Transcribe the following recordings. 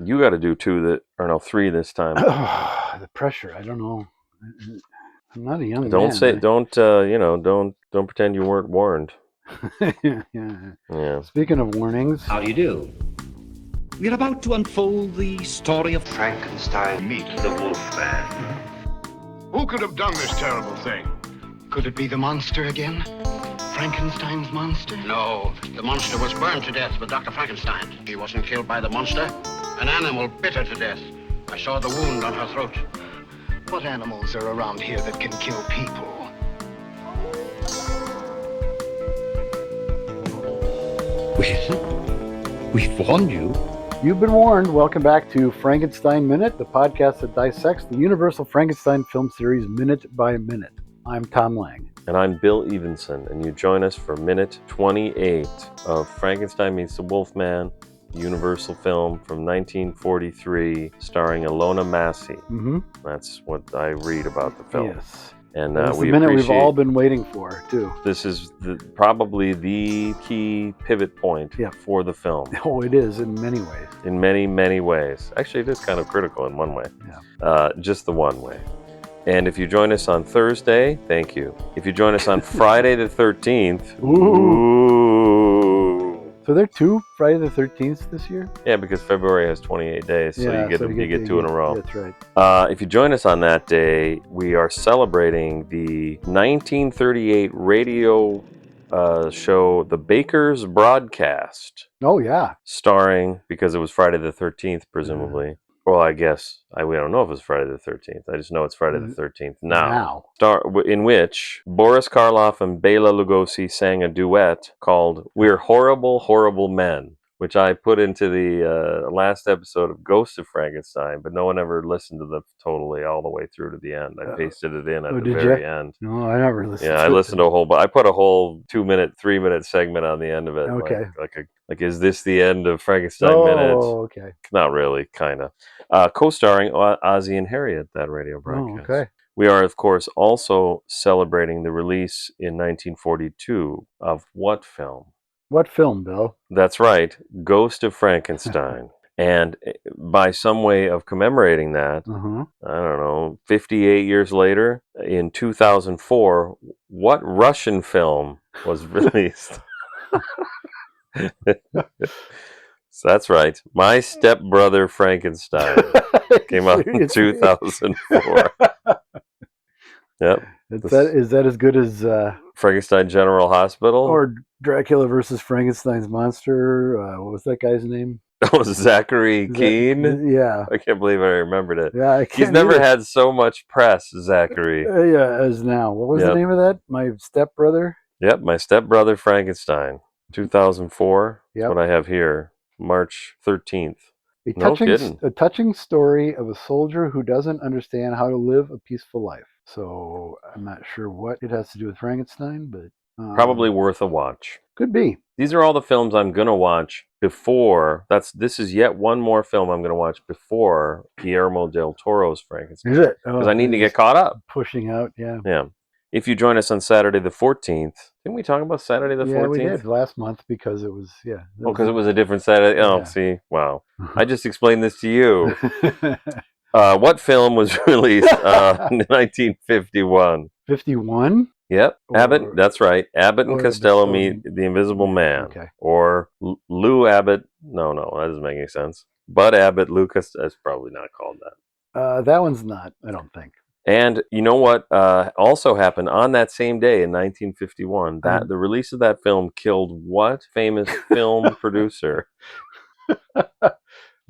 You got to do three this time. The pressure. I don't know. I'm not a young Don't man. say. Don't don't pretend you weren't warned. Yeah. Yeah. Speaking of warnings, How do you do? We're about to unfold the story of Frankenstein meets the Wolfman. Who could have done this terrible thing? Could it be the monster again? Frankenstein's monster? No, the monster was burned to death with Dr. Frankenstein. He wasn't killed by the monster. An animal bit her to death. I saw the wound on her throat. What animals are around here that can kill people? Well, we warned you. you've been warned. Welcome back to Frankenstein Minute, the podcast that dissects the Universal Frankenstein film series minute by minute. I'm Tom Lang. And I'm Bill Evenson, and you join us for minute 28 of Frankenstein Meets the Wolfman, Universal film from 1943, starring Ilona Massey. Mm-hmm. That's what I read about the film. Yes. And That's we the minute appreciate we've all been waiting for, too. This is probably the key pivot point for the film. Oh, it is in many ways. In many, many ways. Actually, it is kind of critical in one way. Yeah. Just the one way. And if you join us on Thursday, thank you. If you join us on Friday the 13th, ooh. So there are two Friday the 13th this year? Yeah, because February has 28 days, so you get two in a row. That's right. If you join us on that day, we are celebrating the 1938 radio show, The Baker's Broadcast. Oh, yeah. Starring, because it was Friday the 13th, presumably. Well, I guess, we don't know if it's Friday the 13th. I just know it's Friday the 13th now. In which Boris Karloff and Bela Lugosi sang a duet called We're Horrible, Horrible Men, which I put into the last episode of Ghost of Frankenstein, but no one ever listened to them totally all the way through to the end. I pasted it in at the very end. No, I never listened to it. Yeah, I listened to a whole, but I put a whole 2-minute, 3-minute segment on the end of it. Okay. Like, is this the end of Frankenstein Minute? Oh, okay. Not really, kind of. Co-starring Ozzie and Harriet, that radio broadcast. Oh, okay. We are, of course, also celebrating the release in 1942 of what film? What film, Bill? That's right, Ghost of Frankenstein. And by some way of commemorating that, I don't know, 58 years later, in 2004, what Russian film was released? So that's right. My Stepbrother Frankenstein came out in 2004. Yep. Is that as good as Frankenstein General Hospital? Or Dracula versus Frankenstein's monster? What was that guy's name? Oh, Zachary Keene? Yeah. I can't believe I remembered it. Yeah, I can't. He's never had so much press, Zachary. As now. What was the name of that? My Stepbrother? Yep, My Stepbrother Frankenstein, 2004. Yep. That's what I have here. March 13th. A touching story of a soldier who doesn't understand how to live a peaceful life. So I'm not sure what it has to do with Frankenstein, but probably worth a watch. Could be. These are all the films I'm gonna watch before. This is yet one more film I'm gonna watch before Guillermo del Toro's Frankenstein. Is it? Because I need to get caught up. Pushing out, yeah. Yeah. If you join us on Saturday the 14th, didn't we talk about Saturday the 14th? Yeah, we did last month because it was, because it was a different Saturday. Oh, see, wow. I just explained this to you. What film was released in 1951? 51? Yep, Abbott. That's right. Abbott and Costello Meet the Invisible Man. Okay. Or Lou Abbott. No, that doesn't make any sense. Bud Abbott, Lou Costello. That's probably not called that. That one's not, I don't think. And you know what also happened on that same day in 1951? That the release of that film killed what famous film producer?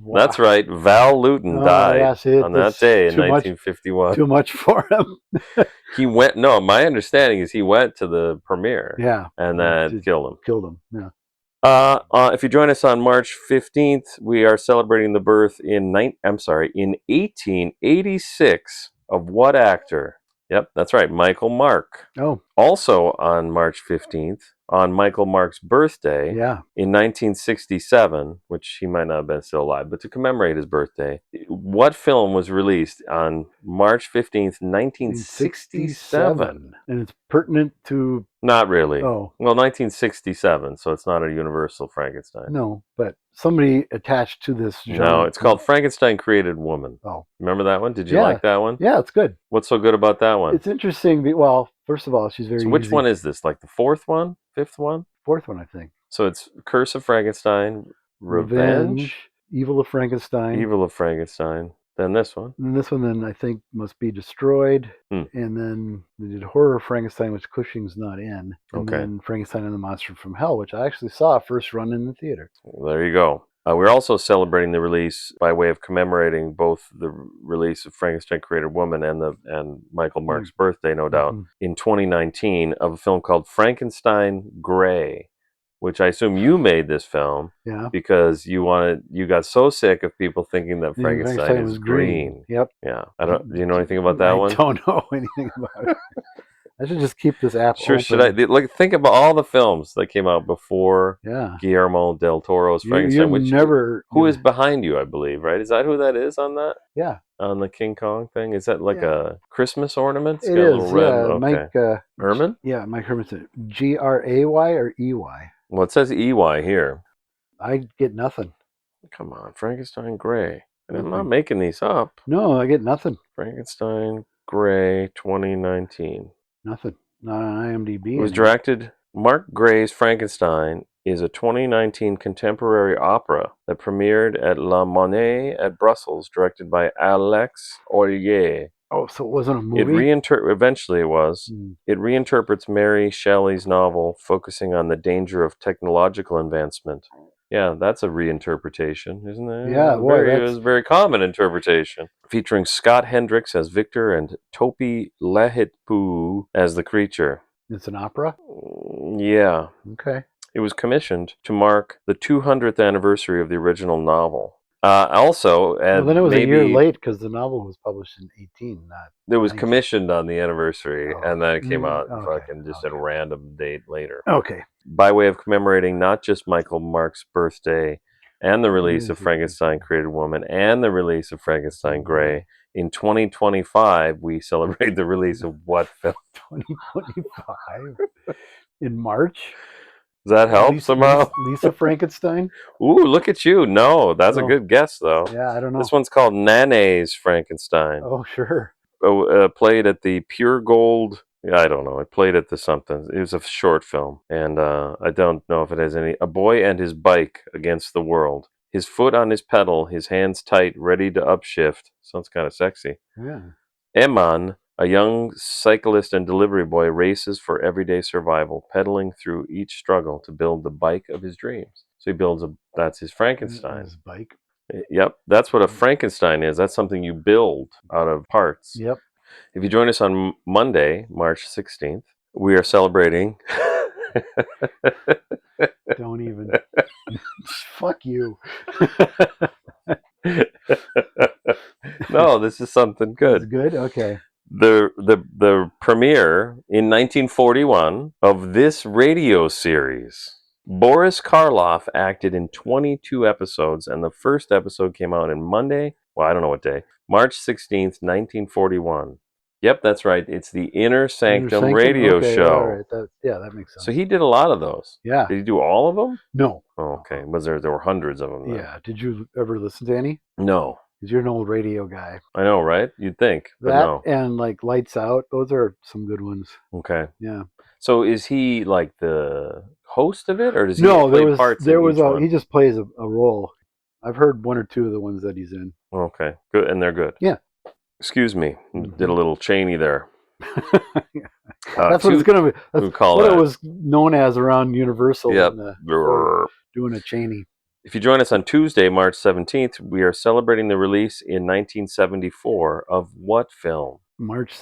Wow. That's right. Val Lewton died on that day in 1951. Too much for him. He went. No, my understanding is he went to the premiere. Yeah, and that killed him. Yeah. If you join us on March 15th, we are celebrating the birth in 1886 of what actor? Yep, that's right, Michael Mark. Oh, Also on March 15th, on Michael Mark's birthday, Yeah. in 1967, which he might not have been still alive, but to commemorate his birthday, what film was released on March 15th, 1967? And it's pertinent to... Not really. Oh. Well, 1967, so it's not a universal Frankenstein. No, but somebody attached to this genre. No, it's called Frankenstein Created Woman. Oh. Remember that one? Did you like that one? Yeah, it's good. What's so good about that one? It's interesting. Well, first of all, she's very So which easy. one is this? Like the fourth one? Fifth one? Fourth one, I think. So it's Curse of Frankenstein, Revenge, Evil of Frankenstein. Evil of Frankenstein. Then this one. And this one, then, I think, must be Destroyed. Hmm. And then they did Horror of Frankenstein, which Cushing's not in. And Okay. then Frankenstein and the Monster from Hell, which I actually saw first run in the theater. Well, there you go. We're also celebrating the release by way of commemorating both the release of Frankenstein Created Woman and Michael Mark's birthday, no doubt, in 2019, of a film called Frankenstein Grey, which I assume you made this film because you got so sick of people thinking that Frankenstein is green. Yep. Yeah. Do you know anything about that one? I don't know anything about it. I should just keep this app Sure, open. should I? Think about all the films that came out before Guillermo del Toro's Frankenstein. Who is behind you, I believe, right? Is that who that is on that? Yeah. On the King Kong thing? Is that like a Christmas ornament? It's It got is, a little red. yeah. Okay. Mike Herman? Yeah, Mike Herman. Gray or EY? Well, it says EY here. I get nothing. Come on, Frankenstein Grey. I'm not making these up. No, I get nothing. Frankenstein Grey 2019. Nothing. Not on IMDb. It was directed. Mark Gray's Frankenstein is a 2019 contemporary opera that premiered at La Monnaie at Brussels, directed by Alex Ollier. Oh, so it wasn't a movie? Eventually it was. It reinterprets Mary Shelley's novel, focusing on the danger of technological advancement. Yeah, that's a reinterpretation, isn't it? Yeah, it was a very common interpretation. Featuring Scott Hendricks as Victor and Topi Lehitpu as the creature. It's an opera? Yeah. Okay. It was commissioned to mark the 200th anniversary of the original novel. Also, well, then it was a year late because the novel was published in 18. It was commissioned on the anniversary, and then it came out at a random date later. Okay. By way of commemorating not just Michael Mark's birthday and the release of Frankenstein Created Woman and the release of Frankenstein Grey, in 2025 we celebrate the release of what film? 2025? In March? Does that help somehow? Lisa Frankenstein? Ooh, look at you. No, that's a good guess, though. Yeah, I don't know. This one's called Nanet's Frankenstein. Oh, sure. Played at the Pure Gold. I don't know. It played at the something. It was a short film. And I don't know if it has any. A boy and his bike against the world. His foot on his pedal, his hands tight, ready to upshift. Sounds kind of sexy. Yeah. Eman, a young cyclist and delivery boy, races for everyday survival, pedaling through each struggle to build the bike of his dreams. So he builds that's his Frankenstein. His bike. Yep, that's what a Frankenstein is. That's something you build out of parts. Yep. If you join us on Monday, March 16th, we are celebrating. Don't even. Fuck you. No, this is something good. It's good? Okay. The premiere in 1941 of this radio series. Boris Karloff acted in 22 episodes, and the first episode came out on Monday. Well, I don't know what day. March 16th, 1941. Yep, that's right. It's the Inner Sanctum radio show. All right. That makes sense. So he did a lot of those. Yeah. Did he do all of them? No. Oh, okay. Was there were hundreds of them then. Yeah. Did you ever listen to any? No. Because you're an old radio guy. I know, right? You'd think, but that no. And like Lights Out, those are some good ones. Okay. Yeah. So is he like the host of it, or does he play parts? He just plays a role. I've heard one or two of the ones that he's in. Okay, good, and they're good. Yeah. Excuse me, did a little Cheney there. That's what it's gonna be. That's what it was known as around Universal. Yep. Doing a Cheney. If you join us on Tuesday, March 17th, we are celebrating the release in 1974 of what film? March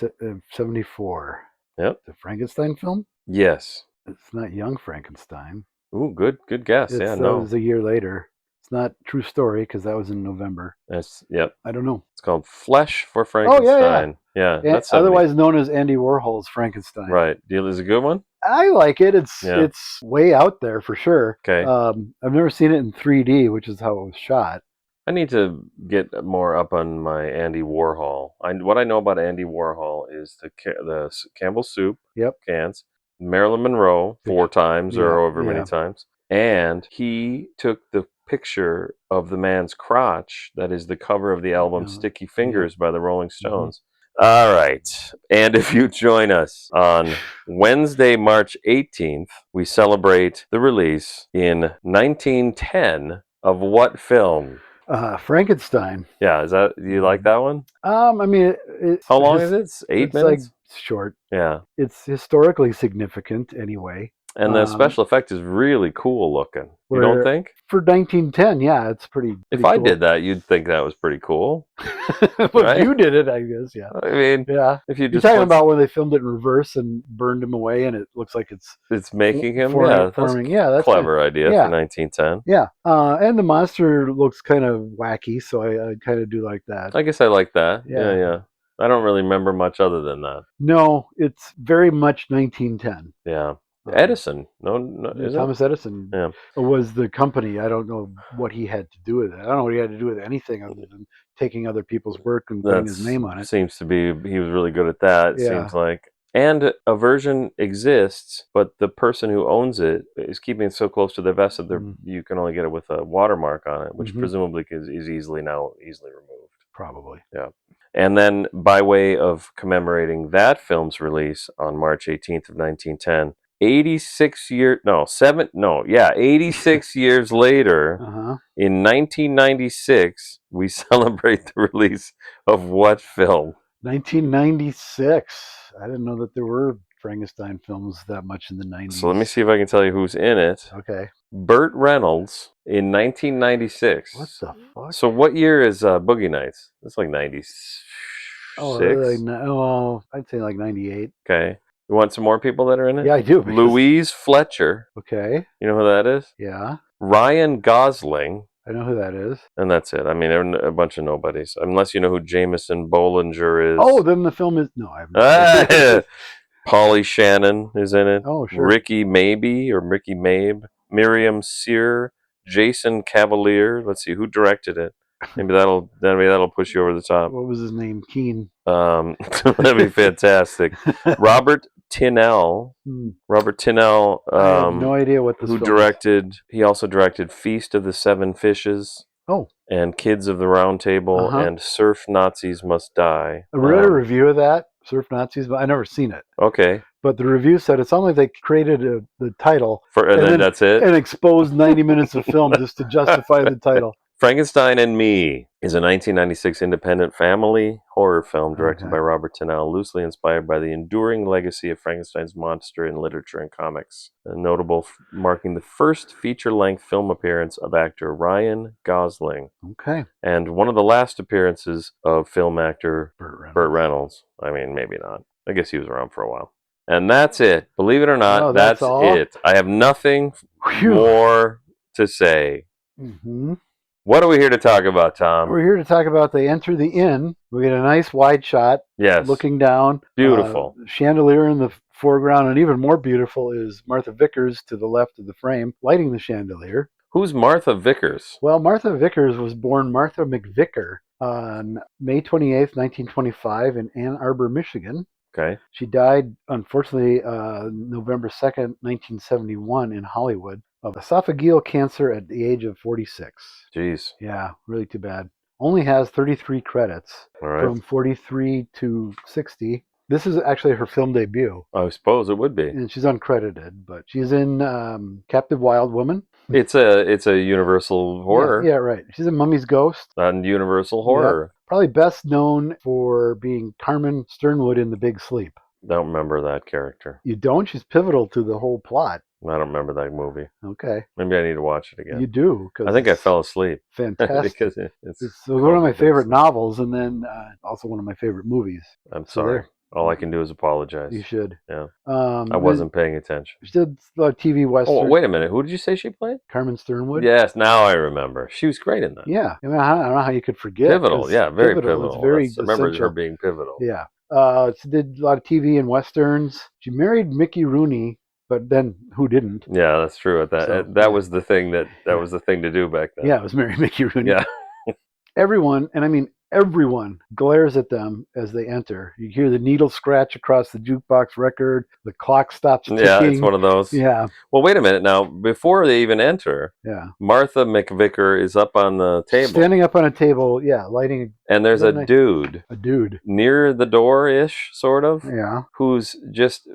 74. Yep. The Frankenstein film? Yes. It's not Young Frankenstein. Ooh, good guess. It was a year later. It's not True Story because that was in November. Yep. I don't know. It's called Flesh for Frankenstein. Oh, yeah. Yeah, And that's 70s. otherwise known as Andy Warhol's Frankenstein. Right. Is a good one? I like it. It's way out there for sure. Okay. I've never seen it in 3D, which is how it was shot. I need to get more up on my Andy Warhol. What I know about Andy Warhol is the Campbell Soup cans, Marilyn Monroe 4 times or however many times, and he took the picture of the man's crotch that is the cover of the album Sticky Fingers by the Rolling Stones. All right. And if you join us on Wednesday, March 18th, we celebrate the release in 1910 of what film? Frankenstein. Yeah, do you like that one? I mean, how long is it? It's 8 minutes? Like short. Yeah. It's historically significant anyway. And the special effect is really cool looking. You don't think? For 1910, yeah, it's pretty If cool. I did that, you'd think that was pretty cool. Well, right? If you did it, I guess, yeah. I mean, yeah. If you're talking about when they filmed it in reverse and burned him away, and it looks like it's making him. That's a clever idea for 1910. Yeah, and the monster looks kind of wacky, so I kind of do like that. I guess I like that. Yeah. I don't really remember much other than that. No, it's very much 1910. Yeah. Edison, Thomas Edison was the company. I don't know what he had to do with it. I don't know what he had to do with anything other than taking other people's work and putting his name on it. Seems to be he was really good at that. It seems like. And a version exists, but the person who owns it is keeping it so close to their vest that you can only get it with a watermark on it, which presumably is easily removed. Probably. Yeah. And then by way of commemorating that film's release on March 18th of 1910, 86 years later, in 1996, we celebrate the release of what film? 1996. I didn't know that there were Frankenstein films that much in the 90s. So let me see if I can tell you who's in it. Okay. Burt Reynolds in 1996. What the fuck? So what year is Boogie Nights? It's like 96. I'd say like 98. Okay. You want some more people that are in it? Yeah, I do. Louise Fletcher. Okay. You know who that is? Yeah. Ryan Gosling. I know who that is. And that's it. I mean, there are a bunch of nobodies. Unless you know who Jameson Bollinger is. Oh, then the film is... No, I haven't. Polly Shannon is in it. Oh, sure. Ricky Mabe. Miriam Sear. Jason Cavalier. Let's see, who directed it? Maybe that'll push you over the top. What was his name? Keen. That'd be fantastic. Robert Tinnell. I have no idea what this who film directed. He also directed Feast of the Seven Fishes. Oh. And Kids of the Round Table and Surf Nazis Must Die. I read a review of that, Surf Nazis, but I never seen it. Okay. But the review said it's only like they created the title and then that's it, and exposed 90 minutes of film just to justify the title. Frankenstein and Me is a 1996 independent family horror film directed by Robert Tinnell, loosely inspired by the enduring legacy of Frankenstein's monster in literature and comics. Notable, marking the first feature-length film appearance of actor Ryan Gosling. Okay. And one of the last appearances of film actor Burt Reynolds. I mean, maybe not. I guess he was around for a while. And that's it. Believe it or not, that's it. I have nothing more to say. Mm-hmm. What are we here to talk about, Tom? We're here to talk about they enter the inn. We get a nice wide shot. Yes. Looking down. Beautiful. Chandelier in the foreground, and even more beautiful is Martha Vickers to the left of the frame, lighting the chandelier. Who's Martha Vickers? Well, Martha Vickers was born Martha McVicker on May 28th, 1925 in Ann Arbor, Michigan. Okay. She died, unfortunately, November 2nd, 1971 in Hollywood of esophageal cancer at the age of 46. Jeez. Yeah, really too bad. Only has 33 credits from 43 to 60. This is actually her film debut. I suppose it would be. And she's uncredited, but she's in Captive Wild Woman. It's a Universal horror. Yeah, right. She's in Mummy's Ghost. On Universal horror. Yeah. Probably best known for being Carmen Sternwood in The Big Sleep. Don't remember that character. You don't? She's pivotal to the whole plot. I don't remember that movie. Okay. Maybe I need to watch it again. You do. I think I fell asleep. Fantastic. Because it's one of my favorite novels, and then also one of my favorite movies. I'm sorry. All I can do is apologize. You should. Yeah. I wasn't paying attention. She did a TV Western. Oh, wait a minute. Who did you say she played? Carmen Sternwood. Yes, now I remember. She was great in that. Yeah. I mean, I don't know how you could forget. Pivotal. Yeah, very pivotal. It's very I remember her being pivotal. Yeah. She did a lot of TV and westerns. She married Mickey Rooney, but then who didn't? Yeah, that's true. That was the thing that was the thing to do back then. Yeah, it was marry Mickey Rooney. Yeah. Everyone, and I mean everyone, glares at them as they enter. You hear the needle scratch across the jukebox record. The clock stops ticking. Yeah, it's one of those. Yeah. Well, wait a minute now. Before they even enter, Martha McVicker is up on the table. Standing up on a table, lighting. And there's a dude. A dude. Near the door-ish, sort of. Yeah. Who's just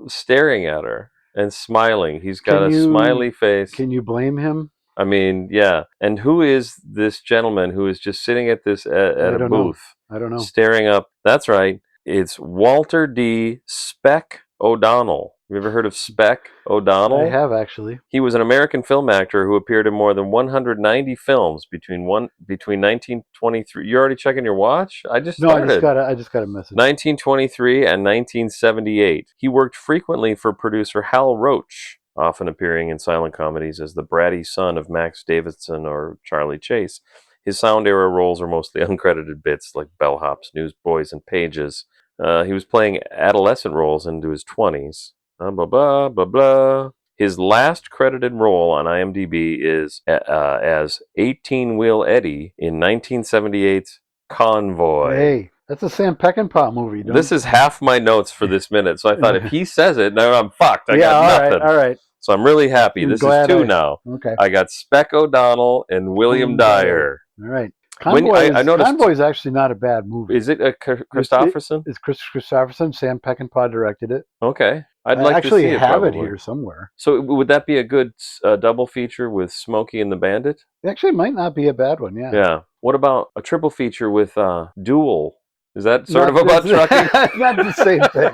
staring at her and smiling. He's got a smiley face. Can you blame him? I mean, yeah. And who is this gentleman who is just sitting at this at a booth? I don't know. Staring up. That's right. It's Walter D. Speck O'Donnell. Have you ever heard of Speck O'Donnell? I have, actually. He was an American film actor who appeared in more than 190 films between 1923. You're already checking your watch? I just started. I just got a message. 1923 and 1978. He worked frequently for producer Hal Roach, often appearing in silent comedies as the bratty son of Max Davidson or Charlie Chase. His sound era roles are mostly uncredited bits like bellhops, newsboys, and pages. He was playing adolescent roles into his 20s. Blah, blah, blah, blah. His last credited role on IMDb is as 18-Wheel Eddie in 1978's Convoy. Hey, that's a Sam Peckinpah movie. This is half my notes for this minute, so I thought if he says it, now I'm fucked. I got nothing. All right. So I'm really happy. This is two now. Okay. I got Speck O'Donnell and William Dyer. All right. Convoy is actually not a bad movie. Is it a Christopherson? It's Chris Christopherson. Sam Peckinpah directed it. Okay. I actually have it here somewhere. So would that be a good double feature with Smokey and the Bandit? It actually might not be a bad one, yeah. Yeah. What about a triple feature with Duel? Is that sort of about trucking? Not the same thing.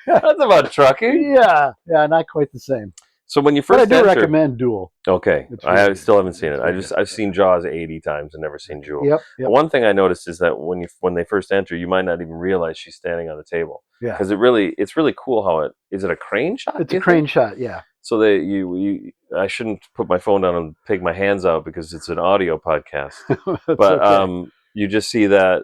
That's about trucking? Yeah, not quite the same. So when you first But I do recommend Duel. Okay. I still haven't seen it. I've seen Jaws 80 times and never seen Duel. Yep. One thing I noticed is that when they first enter, you might not even realize she's standing on the table. Yeah. Because it's really cool how is it a crane shot? It's a crane shot, yeah. So I shouldn't put my phone down and take my hands out because it's an audio podcast. But okay. You just see that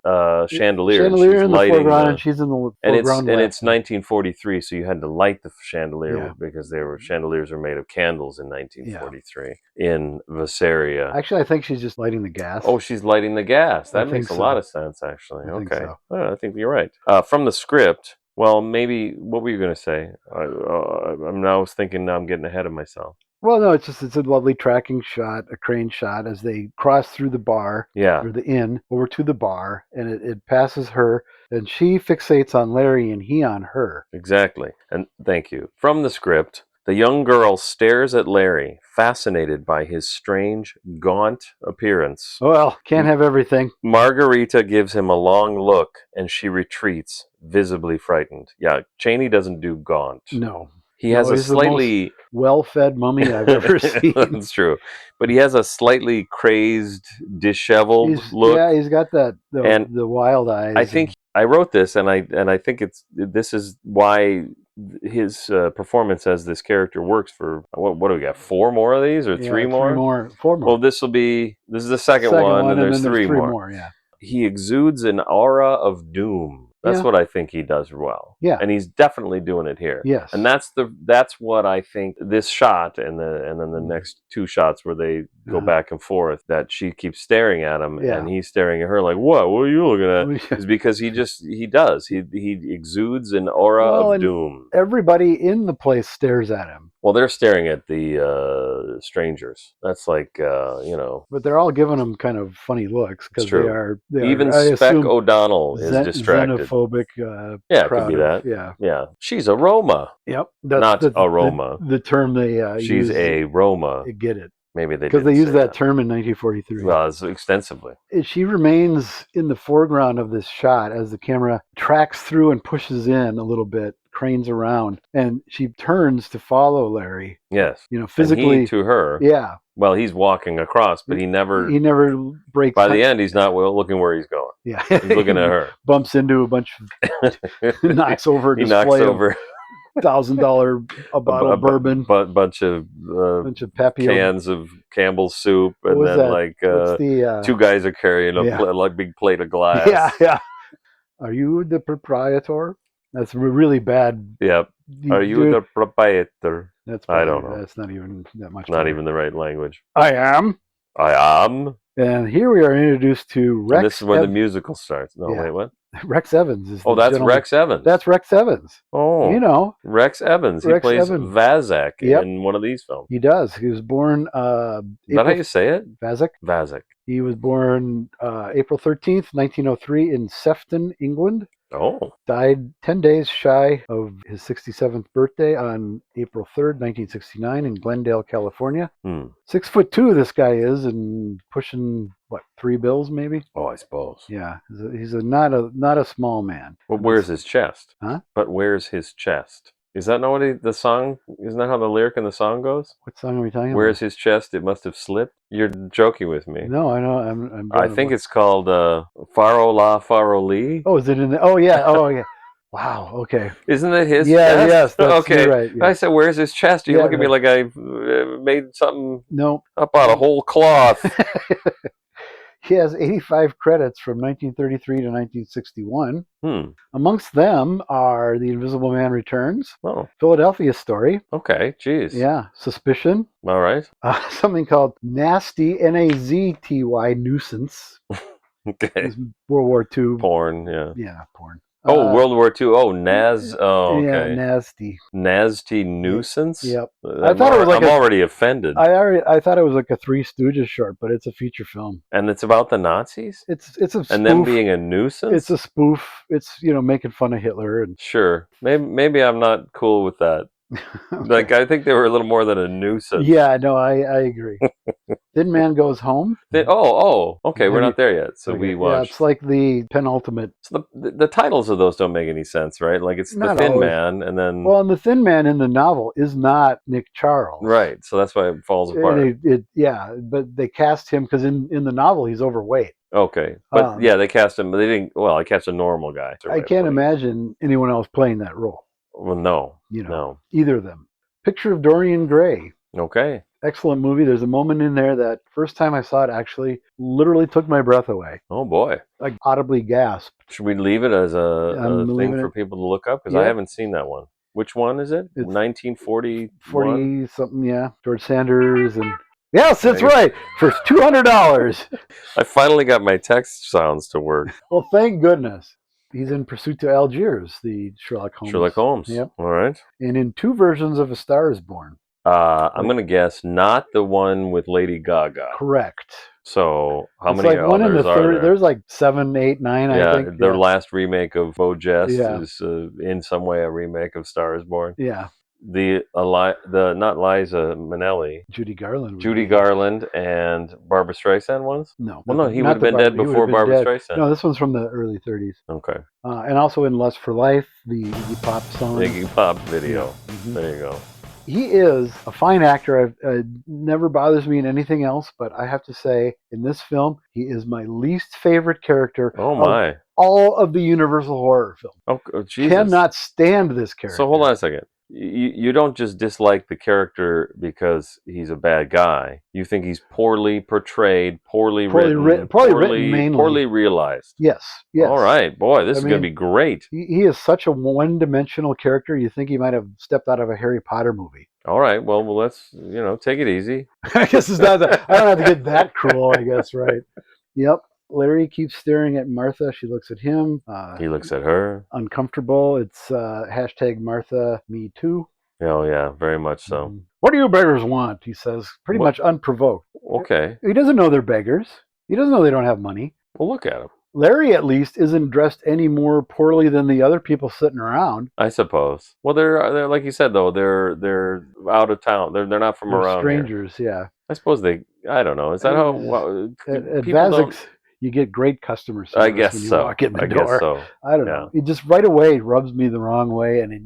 chandelier. Chandelier in the foreground, and she's in the foreground. And it's 1943, so you had to light the chandelier because chandeliers were made of candles in 1943 in Vasaria. Actually, I think she's just lighting the gas. Oh, she's lighting the gas. That makes a lot of sense, actually. Okay. I think you're right. From the script, well, maybe, what were you going to say? I was thinking now I'm getting ahead of myself. Well, no, it's a lovely tracking shot, a crane shot as they cross through the bar or the inn over to the bar, and it passes her, and she fixates on Larry and he on her. Exactly. And thank you. From the script, the young girl stares at Larry, fascinated by his strange, gaunt appearance. Well, can't have everything. Margarita gives him a long look, and she retreats, visibly frightened. Yeah, Chaney doesn't do gaunt. No. He has a slightly well-fed mummy I've ever seen. That's true, but he has a slightly crazed, disheveled look. Yeah, he's got the wild eyes. I think I wrote this, and I think this is why his performance as this character works for what do we got? 4 more of these or 3 more? 4 more. Well, this is the second one, and there's 3 more. Yeah. He exudes an aura of doom. That's what I think he does well. Yeah. And he's definitely doing it here. Yes. And that's what I think this shot and then the next 2 shots where they go back and forth, that she keeps staring at him and he's staring at her like, what are you looking at? Is because he exudes an aura of doom. Everybody in the place stares at him. Well, they're staring at the strangers. That's like, But they're all giving him kind of funny looks because they are. Even Speck O'Donnell is distracted. Xenophobic. It could be that. Yeah. She's a Roma. Yep. Not a Roma. The term they She's a Roma. I get it. Maybe they because they used that term in 1943. Well, it's extensively. She remains in the foreground of this shot as the camera tracks through and pushes in a little bit, cranes around, and she turns to follow Larry. Yes, physically and he to her. Yeah. Well, he's walking across, but he never breaks. By the end, he's not looking where he's going. Yeah, he's looking at her. Bumps into a bunch of knocks over. He knocks over $1,000 a bottle of bourbon, bunch of cans of Campbell's soup, and then 2 guys are carrying a big plate of glass. Yeah. Are you the proprietor? That's really bad. Yep. Are you the proprietor? That's I don't know. That's not even that much. Not better. even the right language. I am. I am. And here we are introduced to Rex. And this is where the musical starts. No, Yeah. wait, what? Rex Evans is. Oh, that's Rex Evans. That's Rex Evans. Oh, you know, Rex Evans. He plays Vazak in one of these films. He does. He was born. Is that how you say it? Vazak. Vazak. He was born April 13th, 1903, in Sefton, England. Oh. Died 10 days shy of his 67th birthday on April 3rd, 1969, in Glendale, California. 6'2" this guy is, and pushing what, $3 bills maybe? Oh, I suppose. Yeah, he's not a small man. But where's his chest? Huh? But where's his chest? Is that not what the song? Isn't that how the lyric in the song goes? What song are we talking about? Where's his chest? It must have slipped. You're joking with me. No, I know. I think it's called Faro La Faro Lee. Oh, is it in the? Oh yeah. Oh yeah. Wow. Okay. Isn't it his? Yeah. Chest? Yes. Okay. You're right. Yeah. I said, "Where's his chest?" You look at me like I made something up out of whole cloth. He has 85 credits from 1933 to 1961. Amongst them are The Invisible Man Returns, Philadelphia Story. Okay, geez. Yeah, Suspicion. All right. Something called Nasty, Nazty, Nuisance. Okay. World War II. Porn, yeah. Yeah, porn. Oh, World War II. Oh, Naz. Oh, okay. Yeah, Nasty. Nasty Nuisance? Yep. I thought it was like I'm already offended. I thought it was like a Three Stooges short, but it's a feature film. And it's about the Nazis? It's a spoof. And them being a nuisance? It's a spoof. It's, making fun of Hitler. And sure. Maybe I'm not cool with that. Okay. Like, I think they were a little more than a nuisance. Yeah, no, I agree. Thin Man Goes Home. Okay, we're not there yet. So we watched. Yeah, it's like the penultimate. So the titles of those don't make any sense, right? Like, it's the Thin Man, and then. Well, and the Thin Man in the novel is not Nick Charles. Right, so that's why it falls apart. But they cast him because in the novel he's overweight. Okay, but they cast him. But they didn't. Well, I cast a normal guy. I can't imagine anyone else playing that role. Well, no. No. Either of them. Picture of Dorian Gray. Okay. Excellent movie. There's a moment in there that first time I saw it actually literally took my breath away. Oh, boy. I audibly gasped. Should we leave it as a thing for people to look up? Because I haven't seen that one. Which one is it? It's 1940? 40-something, yeah. George Sanders and... Yes, that's right. For $200. I finally got my text sounds to work. Well, thank goodness. He's in Pursuit to Algiers, the Sherlock Holmes. Sherlock Holmes. Yep. All right. And in 2 versions of A Star is Born. I'm going to guess not the one with Lady Gaga. Correct. So how it's many like one in the are there? There's like 7, 8, 9, I think. Their last remake of Bojes is in some way a remake of Star is Born. Yeah. The not Liza Minnelli. Judy Garland. Judy Garland and Barbra Streisand ones? No. Well, no, he would have been dead before Barbra Streisand. No, this one's from the early 30s. Okay. And also in Lust for Life, the Iggy Pop song. Iggy Pop video. Yeah. Mm-hmm. There you go. He is a fine actor. Never bothers me in anything else, but I have to say, in this film, he is my least favorite character. Oh my! All of the Universal horror films. Oh Jesus! Cannot stand this character. So hold on a second. You don't just dislike the character because he's a bad guy. You think he's poorly portrayed, poorly written, mainly. poorly realized. Yes. All right, boy, this is going to be great. He is such a one-dimensional character. You think he might have stepped out of a Harry Potter movie. All right, well, let's take it easy. I guess it's not. I don't have to get that cruel. I guess, right? Yep. Larry keeps staring at Martha. She looks at him. He looks at her. Uncomfortable. It's hashtag Martha Me Too. Oh, yeah, very much so. What do you beggars want? He says, pretty much unprovoked. Okay. He doesn't know they're beggars. He doesn't know they don't have money. Well, look at him. Larry, at least, isn't dressed any more poorly than the other people sitting around. I suppose. Well, they're like you said though. They're out of town. They're not from around. Strangers, here. Yeah. I suppose they. I don't know. Is that how? At Vazik's, you get great customer service. I guess when you so. walk in the door. Guess so. I don't know. He just right away rubs me the wrong way, and he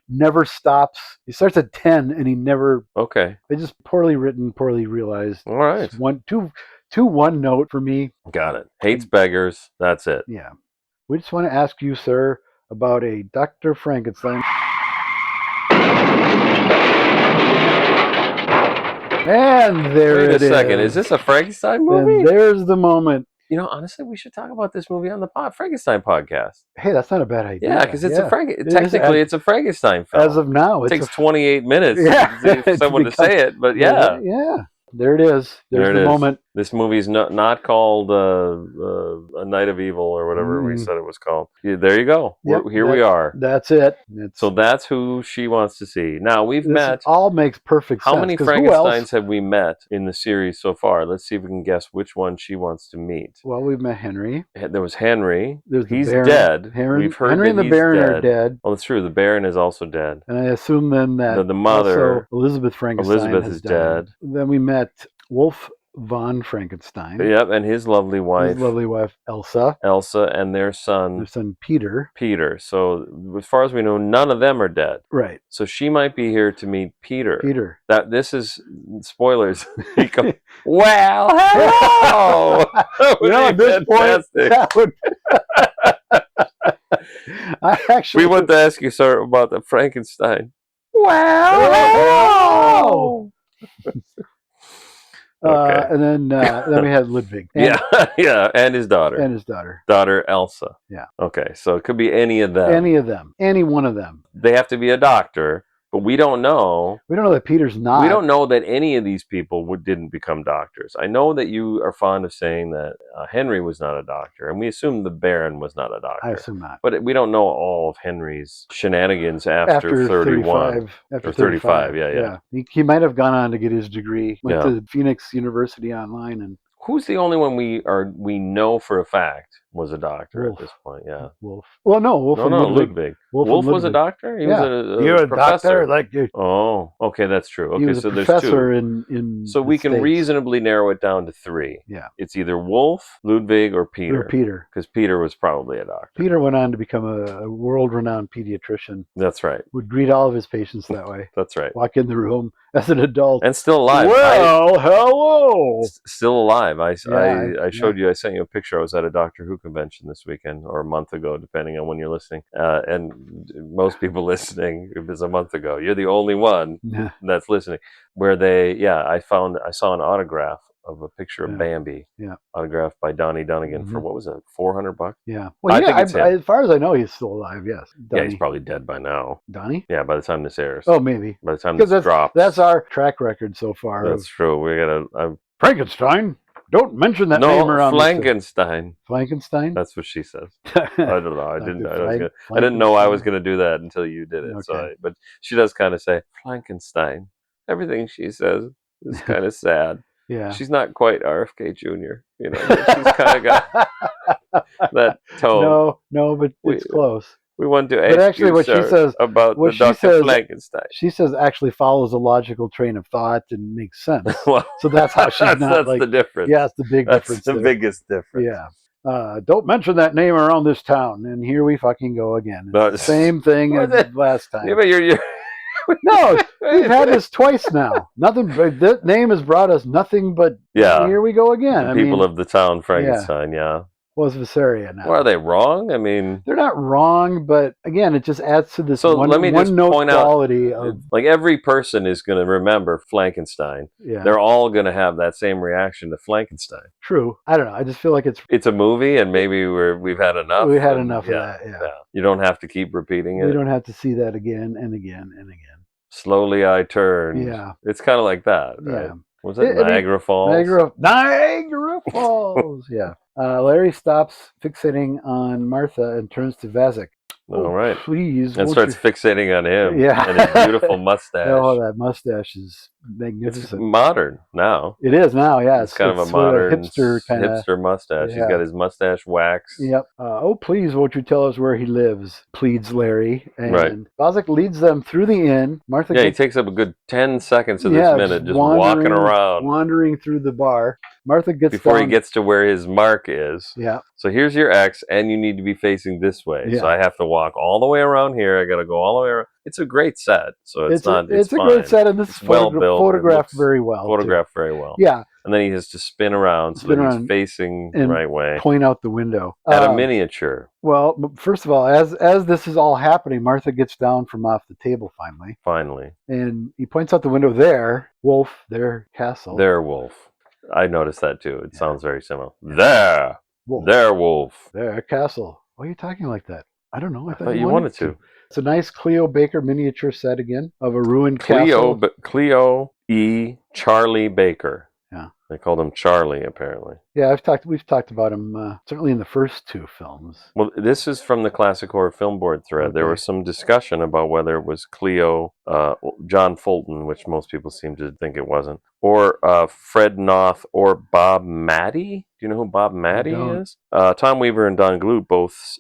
never stops. He starts at 10, and he never. Okay. It's just poorly written, poorly realized. All right. Two one note for me. Got it. Hates beggars. That's it. Yeah. We just want to ask you, sir, about a Dr. Frankenstein. And there it is. Wait a second. Is this a Frankenstein movie? And there's the moment. You know, honestly, we should talk about this movie on the Frankenstein podcast. Hey, that's not a bad idea. Yeah, because it's technically it's a Frankenstein film. As of now, it takes 28 minutes for someone to say it, but yeah. There it is. There's the moment. This movie's not called A Night of Evil or whatever we said it was called. There you go. Yep, Here we are. That's it. So that's who she wants to see. Now, we've met. All makes perfect sense. How many Frankensteins have we met in the series so far? Let's see if we can guess which one she wants to meet. Well, we've met Henry. There was Henry. He's dead. Henry, We've heard Henry and the Baron are dead. Oh, that's true. The Baron is also dead. And I assume then that the mother, also Elizabeth Frankenstein, is dead. Then we met Wolf von Frankenstein. Yep, and his lovely wife. Elsa. And their son Peter. So as far as we know, none of them are dead. Right. So she might be here to meet Peter. This is spoilers. Well, hello. At this point, we want to ask you, sir, about the Frankenstein. Well, okay. And then we had Ludwig. And his daughter. Daughter Elsa. Yeah. Okay, so it could be any of them. Any one of them. They have to be a doctor, but we don't know. We don't know that Peter's not. We don't know that any of these people didn't become doctors. I know that you are fond of saying that Henry was not a doctor, and we assume the Baron was not a doctor. I assume not. But we don't know all of Henry's shenanigans after 31. After 35, yeah. He might have gone on to get his degree. Went to Phoenix University online. And who's the only one we know for a fact was a doctor at this point? Yeah. Wolf. Well, no, Wolf and Ludwig. Wolf was a doctor? He was a professor. Doctor like you. Oh, okay, that's true. Okay, he was so a there's professor two. So we can reasonably narrow it down to three. Yeah. It's either Wolf, Ludwig, or Peter. Because Peter was probably a doctor. Peter went on to become a world-renowned pediatrician. That's right. Would greet all of his patients that way. That's right. Walk in the room as an adult. And still alive. Well, hello. Still alive. I showed you, I sent you a picture. I was at a Doctor Who convention this weekend, or a month ago, depending on when you're listening. And most people listening, if it's a month ago, you're the only one that's listening. Where I saw an autograph of a picture of Bambi, autographed by Donnie Dunnigan for, what was it, $400? Yeah. Well, as far as I know, he's still alive, yes. Donnie. Yeah, he's probably dead by now. Donnie? Yeah, by the time this airs. Oh, maybe. By the time this drops. That's our track record so far. That's true. We got Frankenstein? Don't mention that name around. Frankenstein. Frankenstein? That's what she says. I don't know. I didn't know I was going to do that until you did it. Okay. So but she does kind of say Frankenstein. Everything she says is kind of sad. Yeah. She's not quite RFK Jr., but she's kind of got that tone. No, but it's close. We want to ask you, what she says about the Dr. Frankenstein. She says actually follows a logical train of thought and makes sense. So that's how she's that's the difference. Yeah, it's the big difference. That's the biggest difference. Yeah. Don't mention that name around this town. And here we fucking go again. The same thing as last time. Yeah, but you're No, we've had this twice now. Nothing. That name has brought us nothing but. Here we go again. People of the town Frankenstein. Yeah. Was Vasarian now. Well, are they wrong? I mean, they're not wrong, but again, it just adds to this let me just note point quality out, of like every person is going to remember Frankenstein. Yeah. They're all going to have that same reaction to Frankenstein. True. I don't know. I just feel like it's a movie, and maybe we've had enough. We had enough of that. Yeah. You don't have to keep repeating it. You don't have to see that again and again and again. Slowly I turned. Yeah. It's kind of like that, right? Yeah. Was it Niagara Falls? Niagara Falls. Yeah. Larry stops fixating on Martha and turns to Vasek. All right. Please. And starts fixating on him. Yeah. And his beautiful mustache. Oh, that mustache is magnificent. It's modern now. It is now, yeah. It's kind of a modern hipster mustache. Yeah. He's got his mustache waxed. Yep. Please, won't you tell us where he lives? Pleads Larry. And Vasek leads them through the inn. Martha he takes up a good 10 seconds of this minute just walking around. Wandering through the bar. Martha gets before he gets to where his mark is. Yeah. So here's your X, and you need to be facing this way. Yeah. So I have to walk all the way around here. I got to go all the way around. It's a great set. So it's a great set, and this is photographed very well. Photographed very well. Yeah. And then he has to spin around so that he's facing the right way. Point out the window. At a miniature. Well, first of all, as this is all happening, Martha gets down from off the table finally. Finally. And he points out the window there. Wolf, their castle. Their Wolf. I noticed that too. It sounds very similar. There, wolf. There, castle. Why are you talking like that? I don't know. I thought you wanted to. It's a nice Cleo Baker miniature set again of a ruined castle. Cleo E. Charlie Baker. Yeah. They called him Charlie, apparently. Yeah, we've talked about him certainly in the first two films. Well, this is from the Classic Horror Film Board thread. There was some discussion about whether it was Cleo, John Fulton, which most people seem to think it wasn't, or Fred Noth or Bob Maddie. Do you know who Bob Maddie is? Tom Weaver and Don Glut both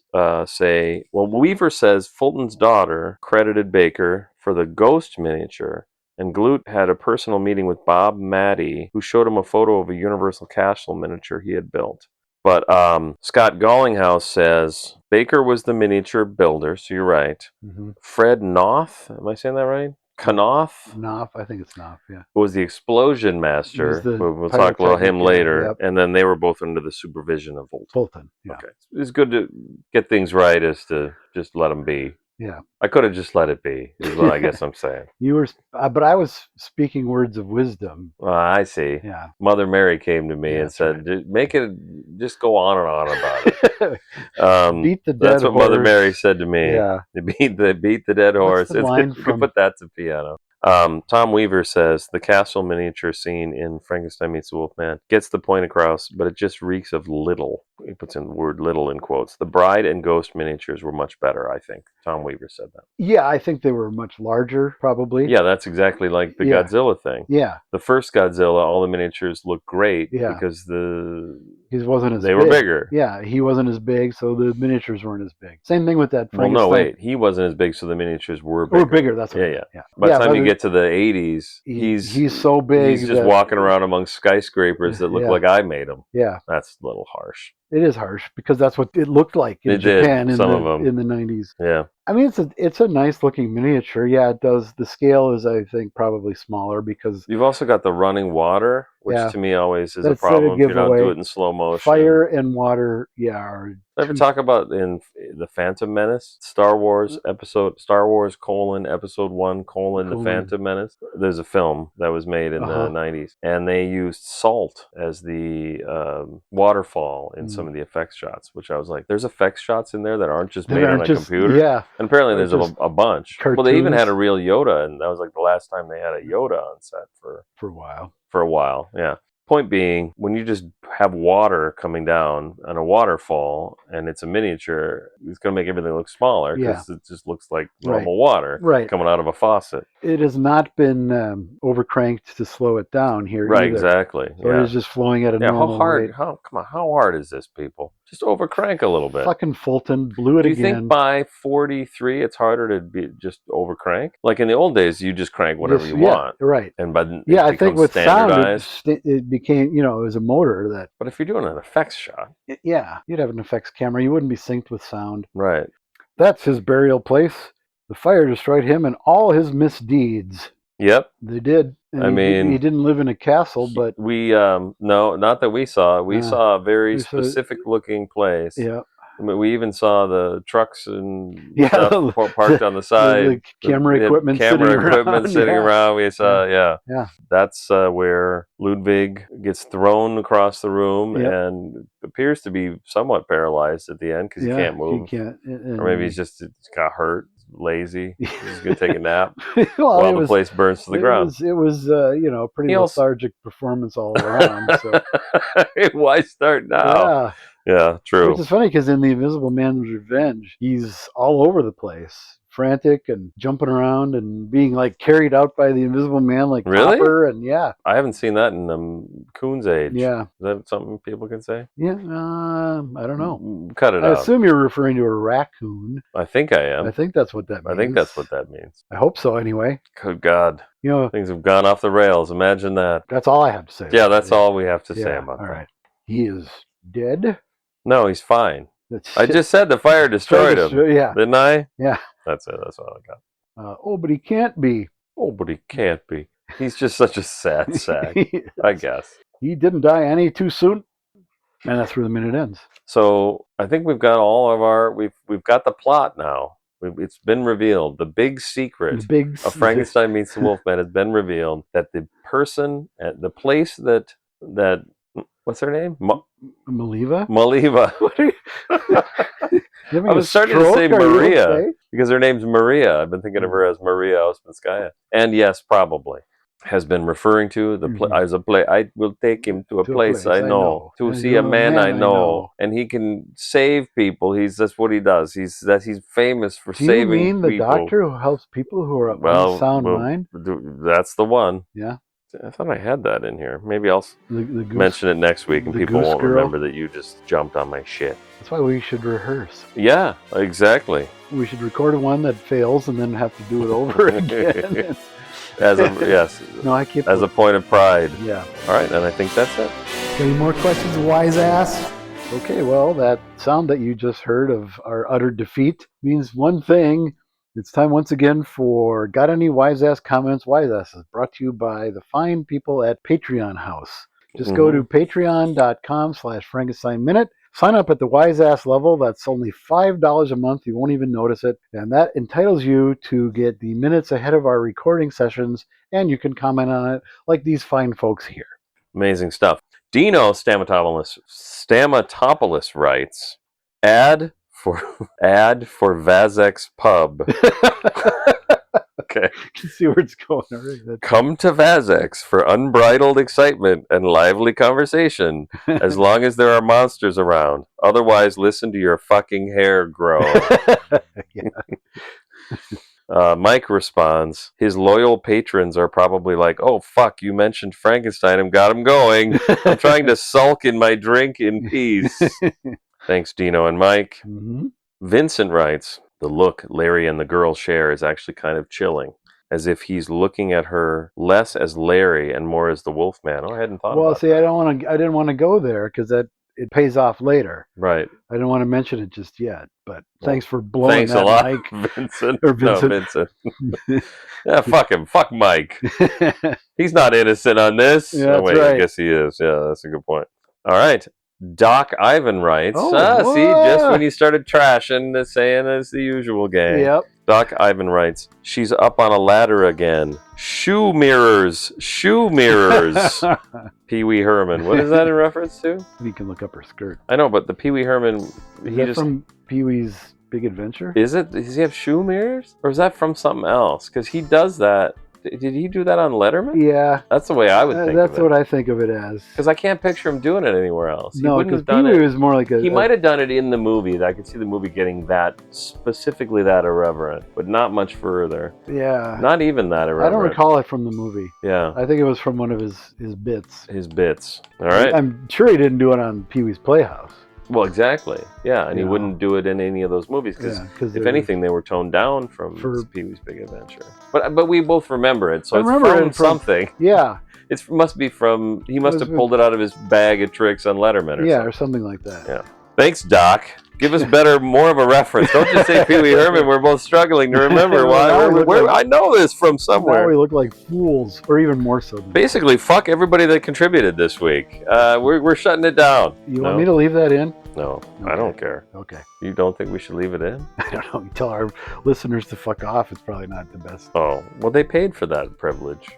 say, well, Weaver says Fulton's daughter credited Baker for the ghost miniature, and Glut had a personal meeting with Bob Maddie, who showed him a photo of a Universal Castle miniature he had built. But Scott Gallinghouse says Baker was the miniature builder, so you're right. Mm-hmm. Fred Noth, am I saying that right? Knopf? Knopf, I think it's Knopf, yeah. Was the explosion master. We'll talk about him later. Yep. And then they were both under the supervision of Fulton. Yeah. Okay. It's good to get things right as to just let them be. Yeah. I could have just let it be, is what I guess I'm saying. You were, but I was speaking words of wisdom. I see. Yeah. Mother Mary came to me and said, make it, just go on and on about it. Beat the dead That's what horse. Mother Mary said to me. Yeah. Beat the dead horse. The line you can put that to piano. Tom Weaver says the castle miniature scene in Frankenstein Meets the Wolfman gets the point across, but it just reeks of little. He puts in the word little in quotes. The bride and ghost miniatures were much better, I think. Tom Weaver said that. Yeah, I think they were much larger, probably. Yeah, that's exactly like the Godzilla thing. Yeah. The first Godzilla, all the miniatures looked great because they were bigger. Yeah, he wasn't as big, so the miniatures weren't as big. Same thing with that Frankenstein. Well, no, wait. He wasn't as big, so the miniatures were bigger. Or bigger, that's what yeah. By the time you get to the 80s, he's so big. He's just walking around among skyscrapers that look like I made them. Yeah. That's a little harsh. It is harsh because that's what it looked like in Japan in the 90s. Yeah. I mean, it's a nice looking miniature. Yeah, it does. The scale is, I think, probably smaller because you've also got the running water, which to me always is a problem if you don't do it in slow motion. Fire and water, Ever talk about in the Phantom Menace, Star Wars Episode 1: The Phantom Menace? There's a film that was made in the 90s, and they used salt as the waterfall in some of the effects shots, which I was like, there's effects shots in there that aren't just made on a computer? Yeah. And apparently there's a bunch. Cartoons. Well, they even had a real Yoda, and that was like the last time they had a Yoda on set for a while. For a while, yeah. Point being, when you just have water coming down on a waterfall and it's a miniature, it's going to make everything look smaller because it just looks like normal water coming out of a faucet. It has not been overcranked to slow it down here either. Exactly. So it is just flowing at a normal rate. Come on, how hard is this, people? Just overcrank a little bit. Fucking Fulton blew it again. Do you think by 43 it's harder to just overcrank? Like in the old days, you just crank whatever you want. Right. And by I think with sound, it became, it was a motor that. But if you're doing an effects shot. You'd have an effects camera. You wouldn't be synced with sound. Right. That's his burial place. The fire destroyed him and all his misdeeds. Yep. They did. And he didn't live in a castle, but we no, not that we saw. We saw a very specific looking place. Yeah. I mean, we even saw the trucks and stuff parked on the side. The camera equipment sitting around. We saw, That's where Ludwig gets thrown across the room and appears to be somewhat paralyzed at the end because he can't move. He can't. Or maybe he's got hurt. Lazy. He's gonna take a nap while the place burns to the ground. It was pretty lethargic performance all around. So why start now? Yeah, true. Which is funny because in The Invisible Man's Revenge, he's all over the place, frantic and jumping around and being like carried out by the Invisible Man, like Topper, and I haven't seen that in Coon's age. Yeah, is that something people can say? Yeah, I don't know. Cut it out. I assume you're referring to a raccoon. I think I am. I think that's what that means. I think that's what that means. I hope so. Anyway. Good God. Things have gone off the rails. Imagine that. That's all I have to say. Yeah, that's all we have to say about that. All right. He is dead. No, he's fine. I just said the fire destroyed him. Yeah. Didn't I? Yeah. That's it. That's all I got. But he can't be. But he can't be. He's just such a sad sack, I guess. He didn't die any too soon. And that's where the minute ends. So I think we've got all of our... We've got the plot now. It's been revealed. The big secret of Frankenstein Meets the Wolfman has been revealed, that the person at the place that that, what's her name? Maliva? Maliva. What are you? I was starting to say Maria because her name's Maria. I've been thinking of her as Maria Ouspenskaya. And yes, probably has been referring to the as a play. I will take him to a place I know, to see a man I know, and he can save people. That's what he does. He's famous for saving people. Do you mean the doctor who helps people who are of unsound mind? That's the one. Yeah. I thought I had that in here. Maybe I'll mention it next week, and people won't remember that you just jumped on my shit. That's why we should rehearse. Yeah, exactly. We should record one that fails and then have to do it over again. As a point of pride. Yeah. All right, and I think that's it. Any more questions, wise ass? Okay, well, that sound that you just heard of our utter defeat means one thing. It's time once again for Got Any Wise Ass Comments? Wise Asses, brought to you by the fine people at Patreon House. Just go to patreon.com/Frankenstein Minute. Sign up at the Wise Ass level. That's only $5 a month. You won't even notice it. And that entitles you to get the minutes ahead of our recording sessions, and you can comment on it like these fine folks here. Amazing stuff. Dino Stamatopoulos writes, ad for Vazek's pub. Okay. You can see where it's going already. Come to Vazek's for unbridled excitement and lively conversation, as long as there are monsters around. Otherwise, listen to your fucking hair grow. Mike responds, his loyal patrons are probably like, oh, fuck, you mentioned Frankenstein and got him going. I'm trying to sulk in my drink in peace. Thanks, Dino and Mike. Mm-hmm. Vincent writes, the look Larry and the girl share is actually kind of chilling, as if he's looking at her less as Larry and more as the Wolfman. Oh, I hadn't thought about that. Well, see, I didn't want to go there because it pays off later. Right. I didn't want to mention it just yet, but thanks for blowing that, a lot, Mike. Vincent. Or Vincent. No, Vincent. Yeah, fuck him. Fuck Mike. He's not innocent on this. Yeah, wait, right. I guess he is. Yeah, that's a good point. All right. Doc Ivan writes, see, just when you started trashing, saying it's the usual gang. Yep. Doc Ivan writes, she's up on a ladder again. Shoe mirrors. Pee Wee Herman. What is that in reference to? You can look up her skirt. I know, but the Pee Wee Herman... Is that from Pee Wee's Big Adventure? Is it? Does he have shoe mirrors? Or is that from something else? Because he does that. Did he do that on Letterman? Yeah. That's the way I would think of it. That's what I think of it as. Because I can't picture him doing it anywhere else. No, because Pee Wee was more like a... He might have done it in the movie. I could see the movie getting that, specifically that irreverent, but not much further. Yeah. Not even that irreverent. I don't recall it from the movie. Yeah. I think it was from one of his bits. His bits. All right. I'm sure he didn't do it on Pee Wee's Playhouse. Well, exactly. Yeah, and he wouldn't do it in any of those movies because, if anything, they were toned down from Pee Wee's Big Adventure. But we both remember it, so it's from something. Yeah. It must be from. He must have pulled it out of his bag of tricks on Letterman. Or something like that. Yeah. Thanks, Doc. Give us more of a reference. Don't just say Pee Wee Herman. We're both struggling to remember why. I know this from somewhere. Now we look like fools, or even more so. Basically, fuck everybody that contributed this week. We're shutting it down. You want me to leave that in? No, okay. I don't care. Okay. You don't think we should leave it in? I don't know. You tell our listeners to fuck off. It's probably not the best. Oh, well, they paid for that privilege.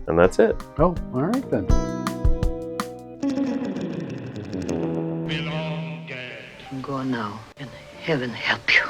And that's it. Oh, all right then. I'm going now, and heaven help you.